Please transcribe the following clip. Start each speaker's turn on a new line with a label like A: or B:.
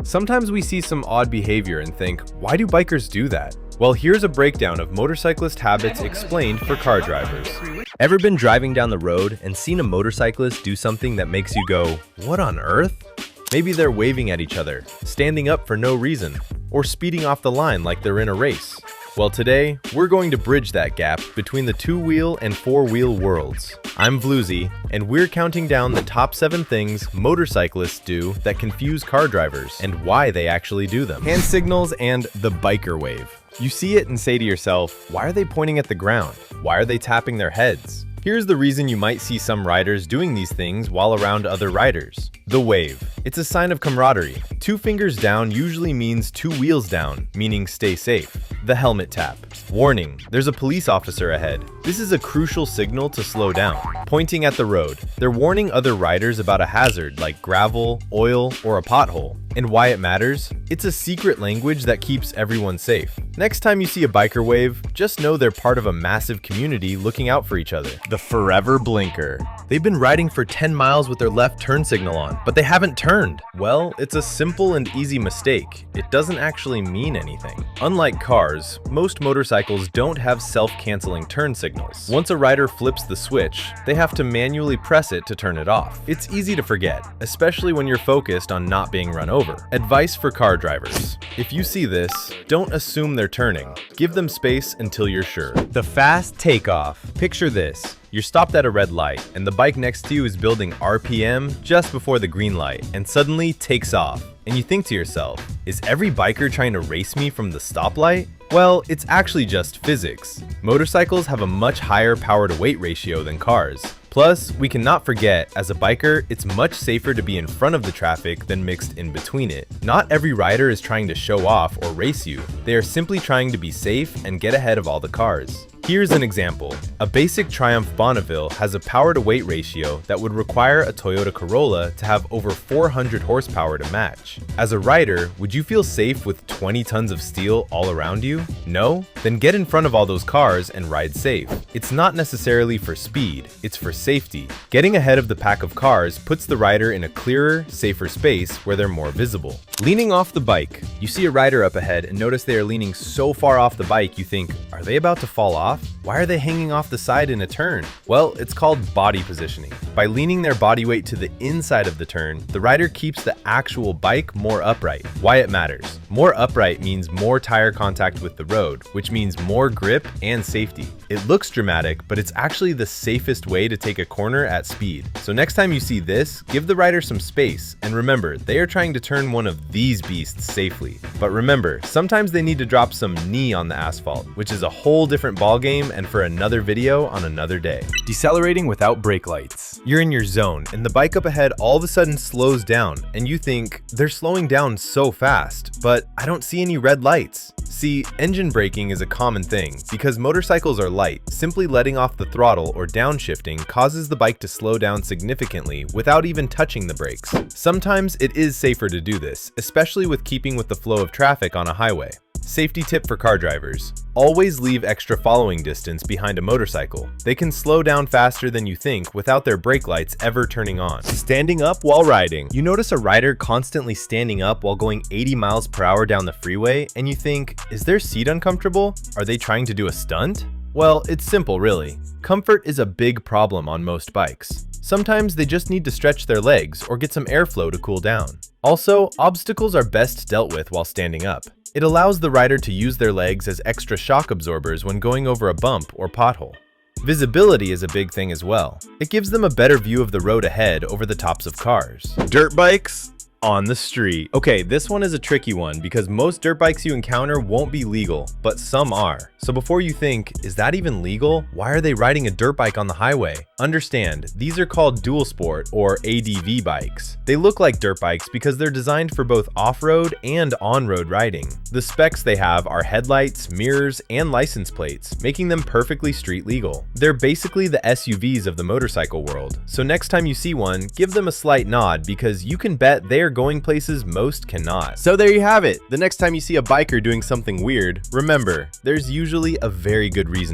A: Sometimes we see some odd behavior and think, why do bikers do that? Well, here's a breakdown of motorcyclist habits explained for car drivers. Ever been driving down the road and seen a motorcyclist do something that makes you go, what on earth? Maybe they're waving at each other, standing up for no reason, or speeding off the line like they're in a race. Well, today, we're going to bridge that gap between the two-wheel and four-wheel worlds. I'm Vloozy, and we're counting down the top 7 things motorcyclists do that confuse car drivers and why they actually do them. Hand signals and the biker wave. You see it and say to yourself, why are they pointing at the ground? Why are they tapping their heads? Here's the reason you might see some riders doing these things while around other riders. The wave. It's a sign of camaraderie. 2 fingers down usually means 2 wheels down, meaning stay safe. The helmet tap. Warning, there's a police officer ahead. This is a crucial signal to slow down. Pointing at the road. They're warning other riders about a hazard like gravel, oil, or a pothole. And why it matters? It's a secret language that keeps everyone safe. Next time you see a biker wave, just know they're part of a massive community looking out for each other. The forever blinker. They've been riding for 10 miles with their left turn signal on, but they haven't turned. Well, it's a simple and easy mistake. It doesn't actually mean anything. Unlike cars, most motorcycles don't have self-canceling turn signals. Once a rider flips the switch, they have to manually press it to turn it off. It's easy to forget, especially when you're focused on not being run over. Advice for car drivers. If you see this, don't assume they're turning. Give them space until you're sure. The fast takeoff. Picture this. You're stopped at a red light, and the bike next to you is building RPM just before the green light, and suddenly takes off. And you think to yourself, is every biker trying to race me from the stoplight? Well, it's actually just physics. Motorcycles have a much higher power-to-weight ratio than cars. Plus, we cannot forget, as a biker, it's much safer to be in front of the traffic than mixed in between it. Not every rider is trying to show off or race you. They are simply trying to be safe and get ahead of all the cars. Here's an example. A basic Triumph Bonneville has a power-to-weight ratio that would require a Toyota Corolla to have over 400 horsepower to match. As a rider, would you feel safe with 20 tons of steel all around you? No? Then get in front of all those cars and ride safe. It's not necessarily for speed, it's for safety. Getting ahead of the pack of cars puts the rider in a clearer, safer space where they're more visible. Leaning off the bike. You see a rider up ahead and notice they are leaning so far off the bike you think, are they about to fall off? Why are they hanging off the side in a turn? Well, it's called body positioning. By leaning their body weight to the inside of the turn, the rider keeps the actual bike more upright. Why it matters. More upright means more tire contact with the road, which means more grip and safety. It looks dramatic, but it's actually the safest way to take a corner at speed. So next time you see this, give the rider some space, and remember, they are trying to turn one of these beasts safely. But remember, sometimes they need to drop some knee on the asphalt, which is a whole different ballgame and for another video on another day. Decelerating without brake lights. You're in your zone, and the bike up ahead all of a sudden slows down, and you think, they're slowing down so fast, but I don't see any red lights. See, engine braking is a common thing. Because motorcycles are light, simply letting off the throttle or downshifting causes the bike to slow down significantly without even touching the brakes. Sometimes it is safer to do this, especially with keeping with the flow of traffic on a highway. Safety tip for car drivers. Always leave extra following distance behind a motorcycle. They can slow down faster than you think without their brake lights ever turning on. Standing up while riding. You notice a rider constantly standing up while going 80 miles per hour down the freeway, and you think, is their seat uncomfortable? Are they trying to do a stunt? Well, it's simple really. Comfort is a big problem on most bikes. Sometimes they just need to stretch their legs or get some airflow to cool down. Also, obstacles are best dealt with while standing up. It allows the rider to use their legs as extra shock absorbers when going over a bump or pothole. Visibility is a big thing as well. It gives them a better view of the road ahead over the tops of cars. Dirt bikes on the street. Okay, this one is a tricky one because most dirt bikes you encounter won't be legal, but some are. So before you think, is that even legal? Why are they riding a dirt bike on the highway? Understand, these are called dual sport or ADV bikes. They look like dirt bikes because they're designed for both off-road and on-road riding. The specs they have are headlights, mirrors, and license plates, making them perfectly street legal. They're basically the SUVs of the motorcycle world. So next time you see one, give them a slight nod because you can bet they are going places most cannot. So there you have it. The next time you see a biker doing something weird, remember, there's usually a very good reason